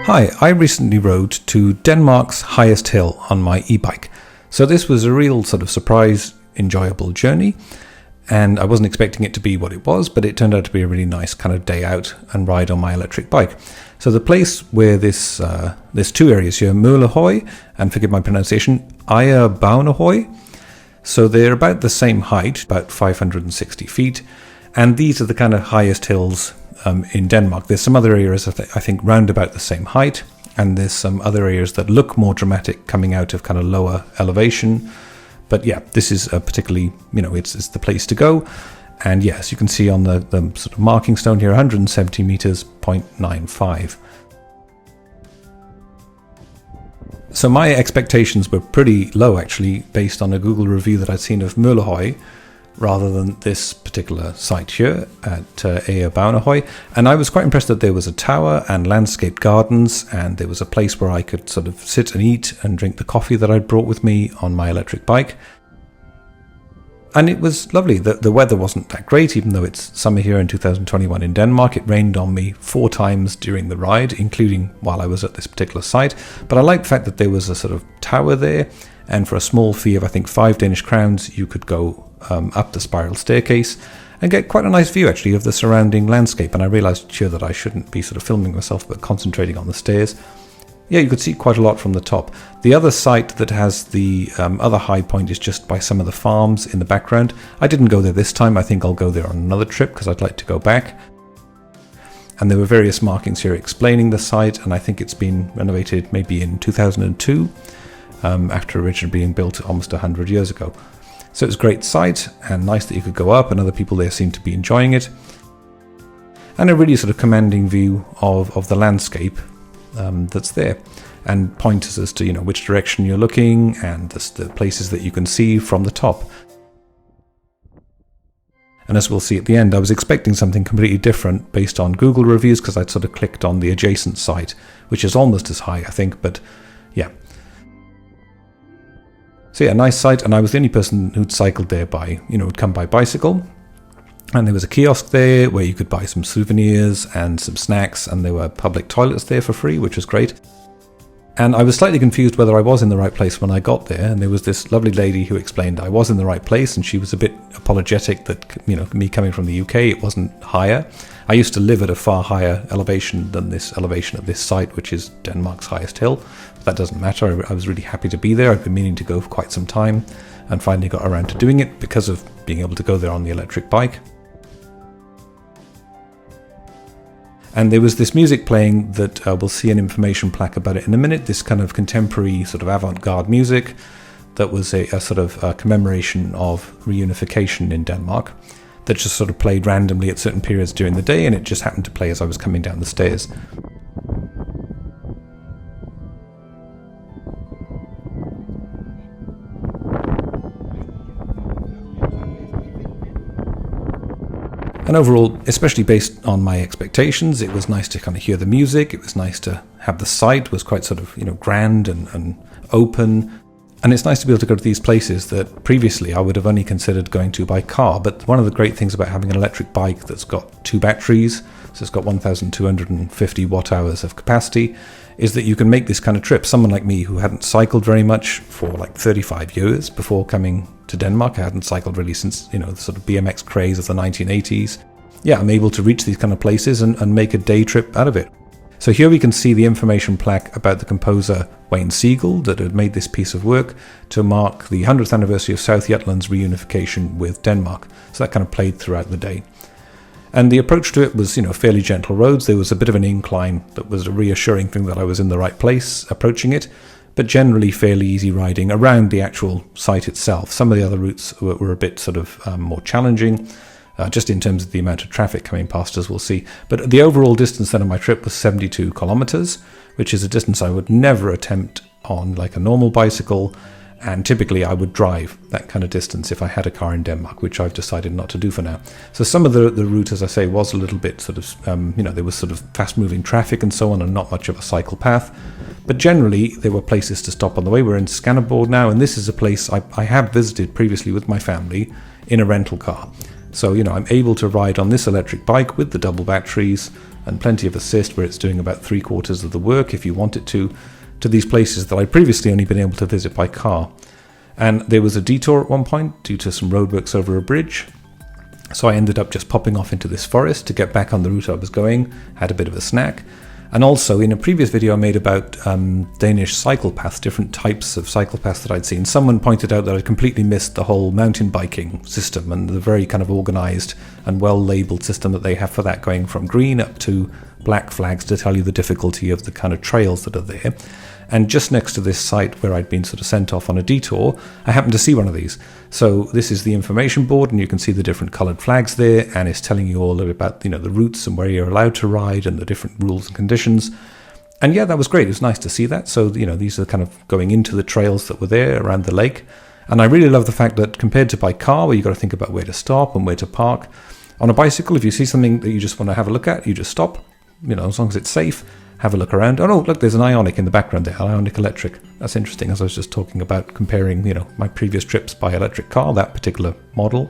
Hi, I recently rode to Denmark's highest hill on my e-bike. So this was a real sort of surprise, enjoyable journey. And I wasn't expecting it to be what it was, but it turned out to be a really nice kind of day out and ride on my electric bike. So the place where there's two areas here, Møllehøj, and forgive my pronunciation, Ejer Bavnehøj. So they're about the same height, about 560 feet. And these are the kind of highest hills in Denmark. There's some other areas I think round about the same height, and there's some other areas that look more dramatic coming out of kind of lower elevation. But yeah, this is particularly, it's the place to go. And yes, you can see on the sort of marking stone here, 170 meters, 0.95. So my expectations were pretty low actually, based on a Google review that I'd seen of Møllehøj, rather than this particular site here at Ejer Bavnehøj. And I was quite impressed that there was a tower and landscaped gardens, and there was a place where I could sort of sit and eat and drink the coffee that I'd brought with me on my electric bike. And it was lovely. The weather wasn't that great, even though it's summer here in 2021 in Denmark. It rained on me 4 times during the ride, including while I was at this particular site. But I liked the fact that there was a sort of tower there, and for a small fee of I think 5 Danish crowns, you could go up the spiral staircase and get quite a nice view actually of the surrounding landscape. And I realized here that I shouldn't be sort of filming myself but concentrating on the stairs. Yeah, you could see quite a lot from the top. The other site that has the other high point is just by some of the farms in the background. I didn't go there this time. I think I'll go there on another trip because I'd like to go back. And there were various markings here explaining the site, and I think it's been renovated maybe in 2002 after originally being built almost 100 years ago. So it was a great site, and nice that you could go up, and other people there seemed to be enjoying it. And a really sort of commanding view of the landscape that's there, and pointers as to which direction you're looking, and the places that you can see from the top. And as we'll see at the end, I was expecting something completely different based on Google reviews, because I'd sort of clicked on the adjacent site, which is almost as high, I think, but yeah. So yeah, nice site, and I was the only person who'd cycled there who'd come by bicycle. And there was a kiosk there where you could buy some souvenirs and some snacks, and there were public toilets there for free, which was great. And I was slightly confused whether I was in the right place when I got there, and there was this lovely lady who explained I was in the right place, and she was a bit apologetic that, me coming from the UK, it wasn't higher. I used to live at a far higher elevation than this elevation at this site, which is Denmark's highest hill. That doesn't matter. I was really happy to be there. I've been meaning to go for quite some time, and finally got around to doing it because of being able to go there on the electric bike. And there was this music playing that we'll see an information plaque about it in a minute, this kind of contemporary sort of avant-garde music that was a sort of commemoration of reunification in Denmark that just sort of played randomly at certain periods during the day, and it just happened to play as I was coming down the stairs. And overall, especially based on my expectations, it was nice to kind of hear the music. It was nice to have the site was quite sort of, grand and open. And it's nice to be able to go to these places that previously I would have only considered going to by car. But one of the great things about having an electric bike that's got 2 batteries, so it's got 1,250 watt hours of capacity, is that you can make this kind of trip. Someone like me who hadn't cycled very much for like 35 years before coming to Denmark, I hadn't cycled really since, the sort of BMX craze of the 1980s. Yeah, I'm able to reach these kind of places and make a day trip out of it. So here we can see the information plaque about the composer Wayne Siegel that had made this piece of work to mark the 100th anniversary of South Jutland's reunification with Denmark. So that kind of played throughout the day. And the approach to it was, fairly gentle roads. There was a bit of an incline that was a reassuring thing that I was in the right place approaching it, but generally fairly easy riding around the actual site itself. Some of the other routes were a bit sort of more challenging, just in terms of the amount of traffic coming past, as we'll see. But the overall distance then of my trip was 72 kilometers, which is a distance I would never attempt on like a normal bicycle. And typically I would drive that kind of distance if I had a car in Denmark, which I've decided not to do for now. So some of the route, as I say, was a little bit sort of, there was sort of fast-moving traffic and so on, and not much of a cycle path. But generally, there were places to stop on the way. We're in Skanderborg now, and this is a place I have visited previously with my family in a rental car. So, I'm able to ride on this electric bike with the double batteries and plenty of assist where it's doing about 3/4 of the work if you want it to these places that I'd previously only been able to visit by car. And there was a detour at one point due to some roadworks over a bridge. So I ended up just popping off into this forest to get back on the route I was going, had a bit of a snack. And also, in a previous video I made about Danish cycle paths, different types of cycle paths that I'd seen, someone pointed out that I'd completely missed the whole mountain biking system and the very kind of organised and well-labelled system that they have for that, going from green up to black flags to tell you the difficulty of the kind of trails that are there. And just next to this site where I'd been sort of sent off on a detour, I happened to see one of these. So this is the information board, and you can see the different coloured flags there, and it's telling you all about, the routes and where you're allowed to ride and the different rules and conditions. And yeah, that was great. It was nice to see that. So, these are kind of going into the trails that were there around the lake. And I really love the fact that compared to by car, where you've got to think about where to stop and where to park, on a bicycle, if you see something that you just want to have a look at, you just stop, as long as it's safe. Have a look around. Oh no, look, there's an Ioniq in the background there, Ioniq electric. That's interesting, as I was just talking about comparing, my previous trips by electric car, that particular model,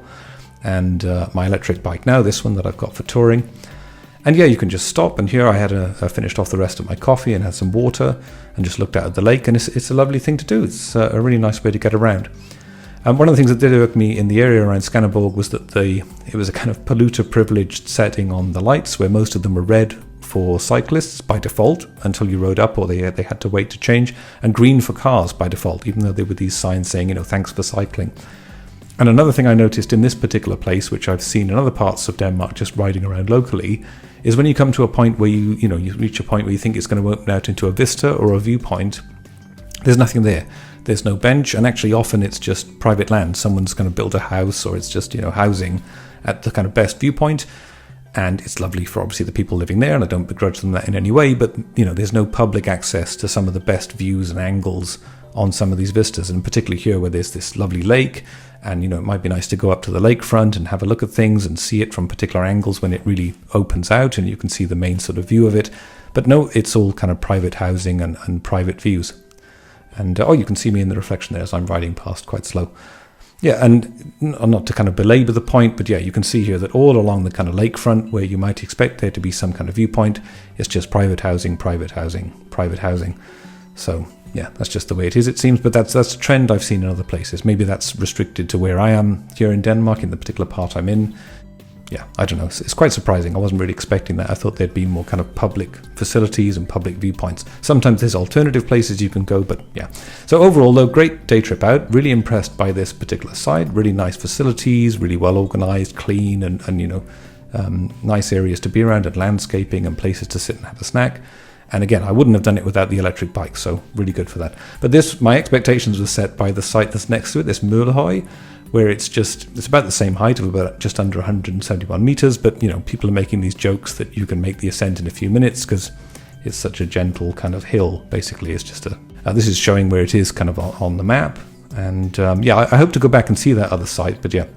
and my electric bike now, this one that I've got for touring. And yeah, you can just stop, and here I had I finished off the rest of my coffee and had some water and just looked out at the lake, and it's a lovely thing to do. It's a really nice way to get around. And one of the things that did irk me in the area around Skanderborg was that it was a kind of polluter privileged setting on the lights, where most of them were red for cyclists by default until you rode up, or they had to wait to change, and green for cars by default, even though there were these signs saying, thanks for cycling. And another thing I noticed in this particular place, which I've seen in other parts of Denmark just riding around locally, is when you come to a point where you reach a point where you think it's going to open out into a vista or a viewpoint, there's nothing there. There's no bench, and actually often it's just private land. Someone's going to build a house, or it's just, housing at the kind of best viewpoint. And it's lovely for obviously the people living there, and I don't begrudge them that in any way, but there's no public access to some of the best views and angles on some of these vistas, and particularly here where there's this lovely lake, and it might be nice to go up to the lakefront and have a look at things and see it from particular angles when it really opens out and you can see the main sort of view of it. But no, it's all kind of private housing and private views. And you can see me in the reflection there as I'm riding past quite slow. Yeah, and not to kind of belabor the point, but yeah, you can see here that all along the kind of lakefront, where you might expect there to be some kind of viewpoint, it's just private housing, private housing, private housing. So yeah, that's just the way it is, it seems, but that's a trend I've seen in other places. Maybe that's restricted to where I am here in Denmark, in the particular part I'm in. Yeah, I don't know. It's quite surprising. I wasn't really expecting that. I thought there'd be more kind of public facilities and public viewpoints. Sometimes there's alternative places you can go, but yeah. So overall, though, great day trip out. Really impressed by this particular site. Really nice facilities, really well organized, clean, and nice areas to be around, and landscaping and places to sit and have a snack. And again, I wouldn't have done it without the electric bike, so really good for that. But my expectations were set by the site that's next to it, this Møllehøj, where it's about the same height of about just under 171 meters, but people are making these jokes that you can make the ascent in a few minutes because it's such a gentle kind of hill. Basically, it's just this is showing where it is kind of on the map, and I hope to go back and see that other site. But yeah,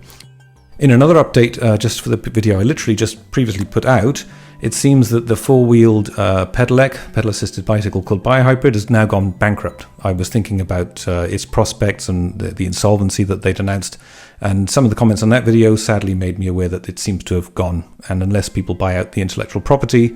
in another update, just for the video I literally just previously put out, it seems that the four-wheeled pedelec, pedal-assisted bicycle called Bihybrid, has now gone bankrupt. I was thinking about its prospects and the insolvency that they'd announced, and some of the comments on that video sadly made me aware that it seems to have gone, and unless people buy out the intellectual property,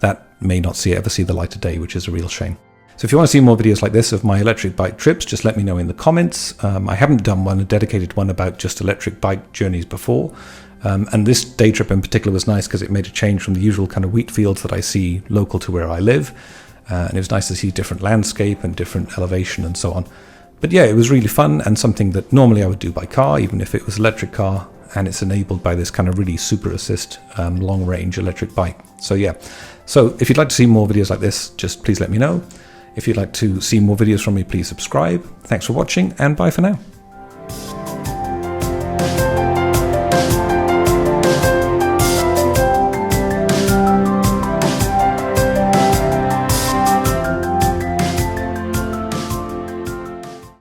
that may not ever see the light of day, which is a real shame. So if you want to see more videos like this of my electric bike trips, just let me know in the comments. I haven't done a dedicated one about just electric bike journeys before. And this day trip in particular was nice because it made a change from the usual kind of wheat fields that I see local to where I live. And it was nice to see different landscape and different elevation and so on. But yeah, it was really fun and something that normally I would do by car, even if it was electric car. And it's enabled by this kind of really super assist long range electric bike. So yeah, so if you'd like to see more videos like this, just please let me know. If you'd like to see more videos from me, please subscribe. Thanks for watching, and bye for now.